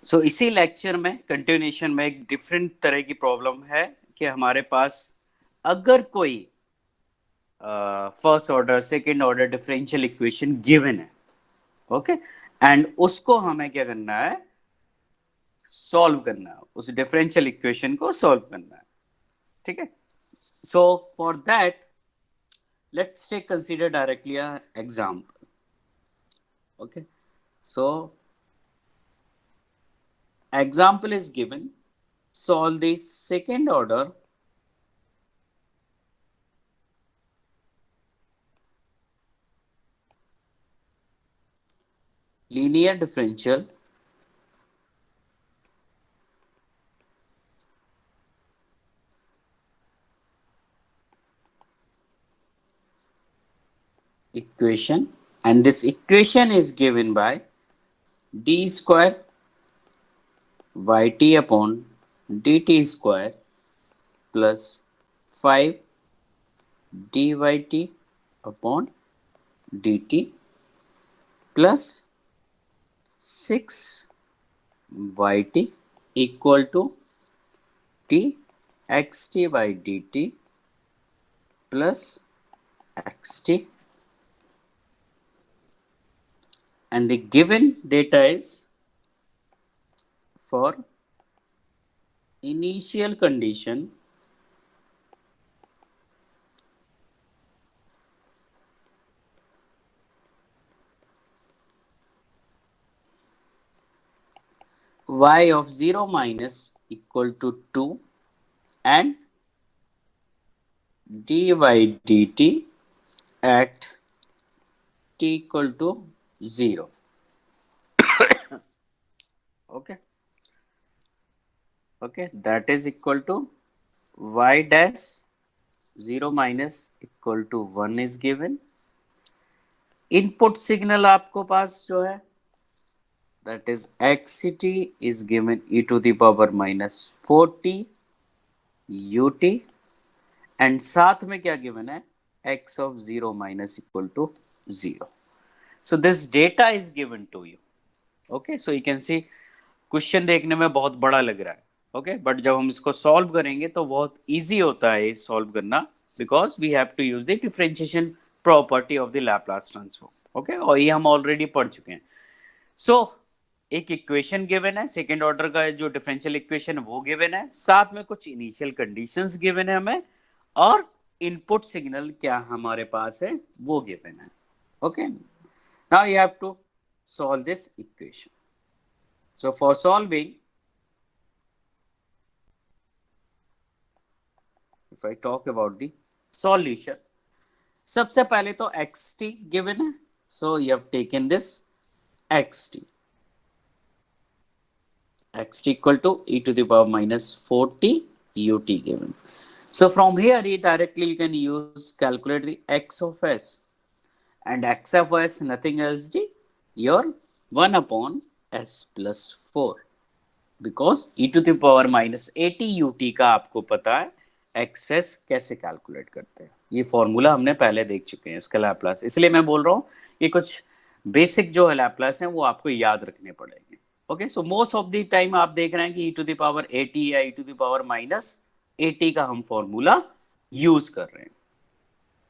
सो इसी लेक्चर में कंटिन्यूएशन में एक डिफरेंट तरह की प्रॉब्लम है कि हमारे पास अगर कोई first order second order differential equation given है, ओके, एंड उसको हमें क्या करना है, सॉल्व करना है, उस डिफरेंशियल इक्वेशन को सॉल्व करना है। ठीक है, so for that let's take consider directly a example. Okay, so example is given, solve the second order linear differential equation, and this equation is given by d square yt upon dt square plus 5 dyt upon dt plus 6 yt equal to t xt by dt plus xt, and the given data is for initial condition y of 0 minus equal to 2 and dy dt at t equal to 0. Okay, okay, that is equal to y dash 0 minus equal to 1 is given. Input signal आपको पास जो है, that is xt is given e to the power minus 40 ut, and साथ में क्या given है, x of 0 minus equal to 0. So this data is given to you. Okay, so you can see question देखने में बहुत बड़ा लग रहा है, ओके, बट जब हम इसको सॉल्व करेंगे तो बहुत इजी होता है सॉल्व करना, because we have to use the differentiation property of the Laplace transform. Okay, और ये हम ऑलरेडी पढ़ चुके हैं। सो एक इक्वेशन गिवन है, सेकेंड ऑर्डर का जो डिफरेंशियल इक्वेशन वो गिवन है, साथ में कुछ इनिशियल कंडीशंस गिवन है हमें, और इनपुट सिग्नल क्या हमारे पास है वो गिवन है। Okay, now you have to solve this equation. So for solving, if I talk about the solution, सबसे पहले तो xt given है, so you have taken this xt equal to e to the power minus 40 ut given. So from here directly you can use calculate the x of s, and x of s nothing else the your 1 upon s plus 4, because e to the power minus 80 u t का आपको पता है access कैसे calculate करते हैं, ये formula हमने पहले देख चुके हैं इसका लैप्लास, इसलिए मैं बोल रहा हूँ कि कुछ बेसिक जो है लैप्लास हैं वो आपको याद रखने पड़ेंगे। Okay, so most of the time आप देख रहे हैं कि ई टू द पावर 80 या e to the power minus 80 का हम फॉर्मूला यूज कर रहे हैं।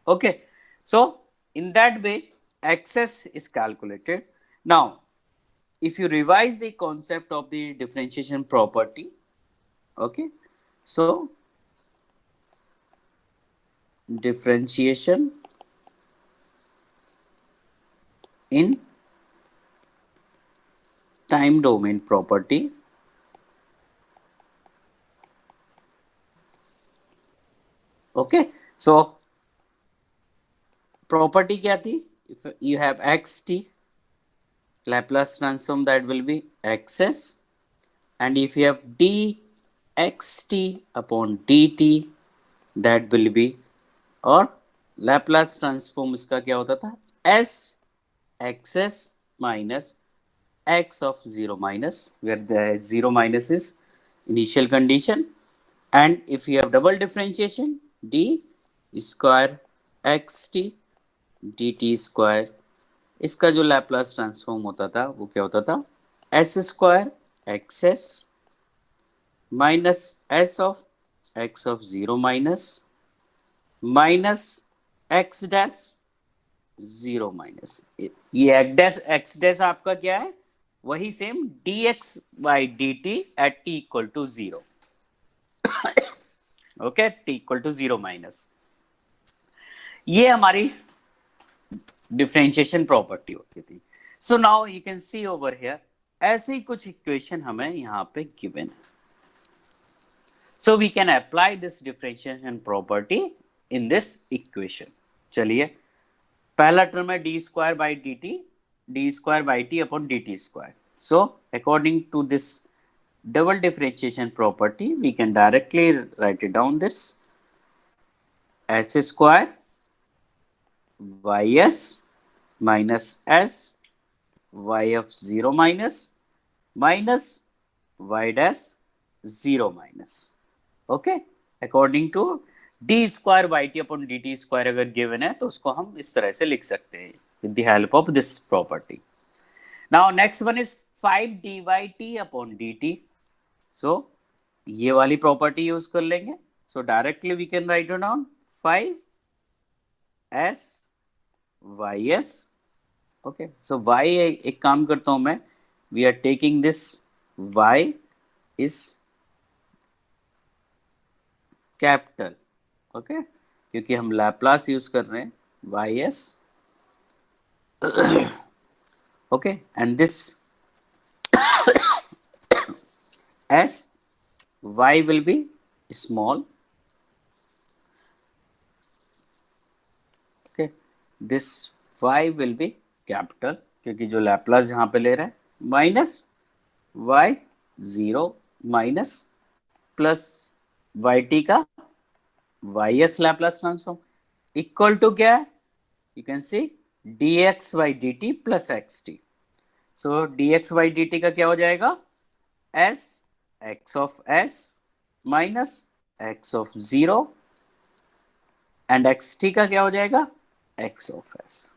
Okay, so in that way X s is calculated. Now if you revise the concept of the differentiation property, okay, so differentiation in time domain property, okay, so property क्या थी, if you have xt Laplace transform, that will be xs, and if you have dxt upon dt, that will be, और Laplace transform इसका क्या होता था, s xs minus x of 0 minus, where the 0 minus is initial condition, and if you have double differentiation d square xt dt square, इसका जो Laplace transform होता था वो क्या होता था, s square X s minus s of x of 0 minus x dash 0 minus, ये x dash आपका क्या है, वही same d x by d t at t equal to 0. Okay, t equal to 0 minus, ये हमारी डिफरेंशिएशन प्रॉपर्टी होती थी. So now you can see over here, ऐसे ही कुछ इक्वेशन हमें यहाँ पे गिवन है. So we can apply this differentiation property in this equation. चलिए, पहला टर्म है d square by d t, d square by t upon d t square. So according to this double differentiation property, we can directly write it down this h square ys minus s y of 0 minus minus y dash 0 minus. Okay, according to d square y t upon dt square अगर given है तो उसको हम इस तरह से लिख सकते हैं with the help of this property. Now next one is 5 dy t upon dt. सो ये वाली प्रॉपर्टी यूज कर लेंगे. So directly we can write down 5 s y s. Okay, so y, एक काम करता हूं मैं, we are taking this y is capital. Okay, क्योंकि हम लैप्लास यूज कर रहे हैं y s. Okay, and this as y will be small. Okay, this y will be capital, क्योंकि जो लैप्लास यहाँ पे ले रहे हैं minus y 0 minus plus y t का y s Laplace transform equal to क्या है, you can see d x by d t plus x t. So d x by d t का क्या हो जाएगा, s x of s minus x of 0 and xt का क्या हो जाएगा, x of s.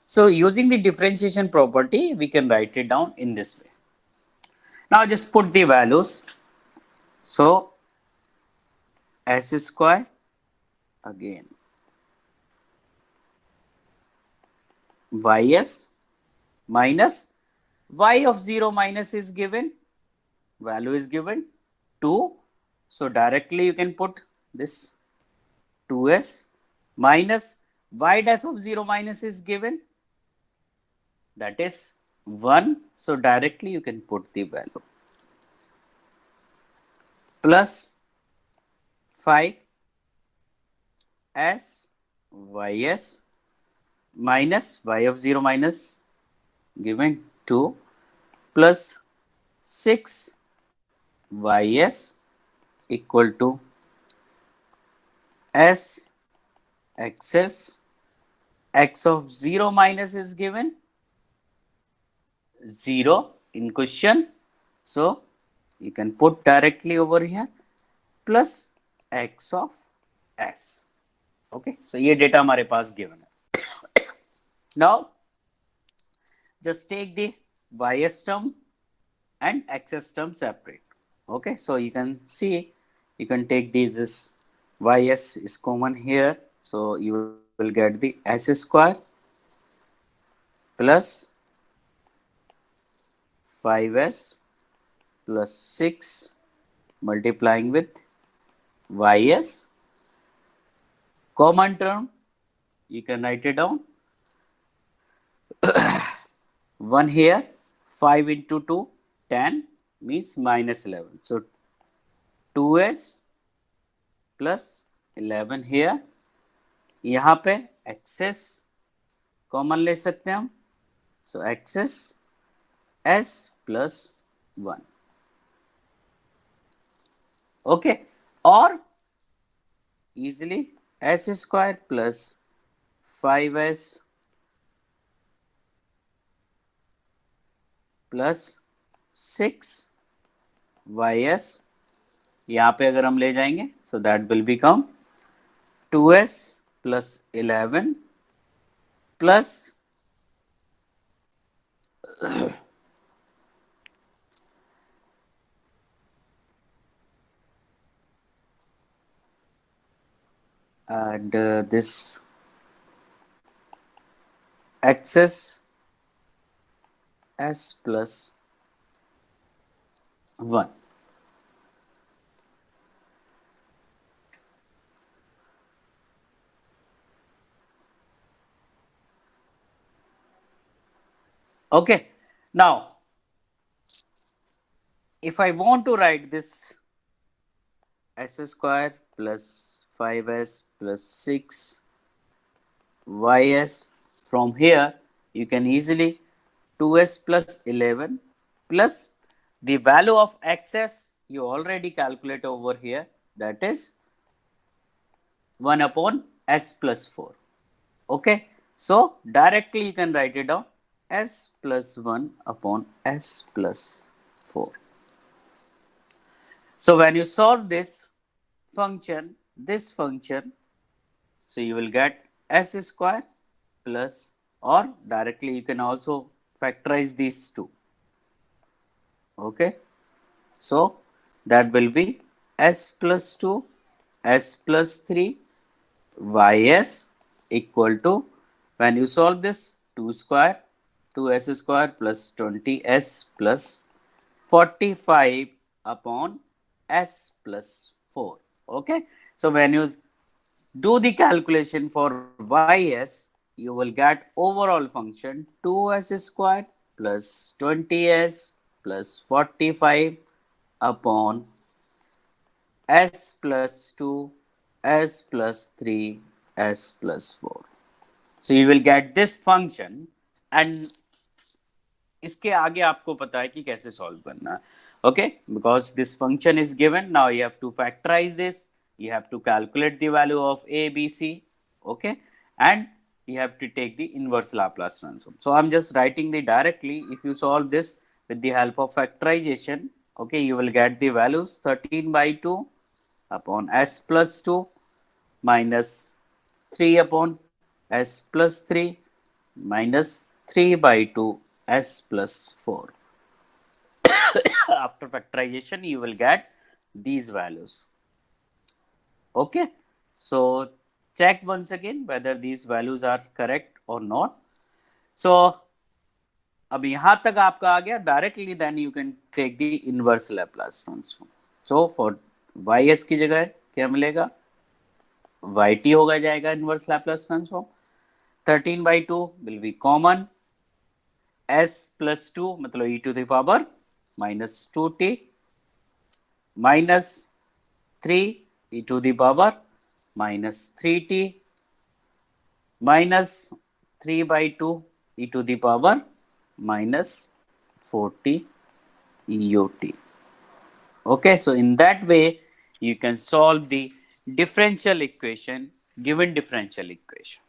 So using the differentiation property we can write it down in this way. Now just put the values. So s square again ys minus y of 0 minus is given, value is given 2. So directly you can put this 2s minus y dash of 0 minus is given, that is 1. So directly you can put the value plus 5 s ys minus y of 0 minus given 2 plus 6 ys equal to s xs x of 0 minus is given 0 in question, so you can put directly over here plus x of s. Okay, so ये data हमारे पास given है. Now just take the ys term and xs term separate. Okay, so you can see, you can take this ys is common here, so you will get the s square plus 5s plus 6 multiplying with ys. Common term you can write it down 1 here, 5 into 2 10 means minus 11. So 2s plus 11 here, यहाँ पे access common ले सकते हैं हम, सो access s plus 1. Okay, और easily s square plus 5s plus 6 ys यहाँ पे अगर हम ले जाएंगे, so that will become 2s plus 11 plus 6 and this excess s plus 1. Okay, now if I want to write this s square plus 5s plus 6 ys, from here you can easily 2s plus 11 plus the value of xs you already calculate over here, that is 1 upon s plus 4. Okay, so directly you can write it down s plus 1 upon s plus 4. So when you solve this function, so you will get s square plus, or directly you can also factorize these two. Okay, so that will be s plus 2, s plus 3, ys equal to, when you solve this, 2 square, 2s square plus 20s plus 45 upon s plus 4. Okay, so when you do the calculation for ys, you will get overall function 2s square plus 20s plus 45 upon s plus 2, s plus 3, s plus 4. So you will get this function, and इसके आगे आपको पता है कि कैसे solve करना है. Okay, because this function is given, now you have to factorise this, you have to calculate the value of a b c. Okay, and you have to take the inverse Laplace transform. So I'm just writing the directly, if you solve this with the help of factorization, okay, you will get the values 13 by 2 upon s plus 2 minus 3 upon s plus 3 minus 3 by 2 s plus 4. After factorization you will get these values. Okay, so check once again whether these values are correct or not. So अब यहां तक आपका आ गया directly, then you can take the inverse Laplace transform. So for ys की जगह क्या मिलेगा, yt होगा जाएगा inverse Laplace transform. 13 by 2 will be common, s plus 2 मतलब e to the power minus 2t minus 3 e to the power minus 3t minus 3 by 2 e to the power minus 40 ut. Okay, so in that way you can solve the differential equation, given differential equation.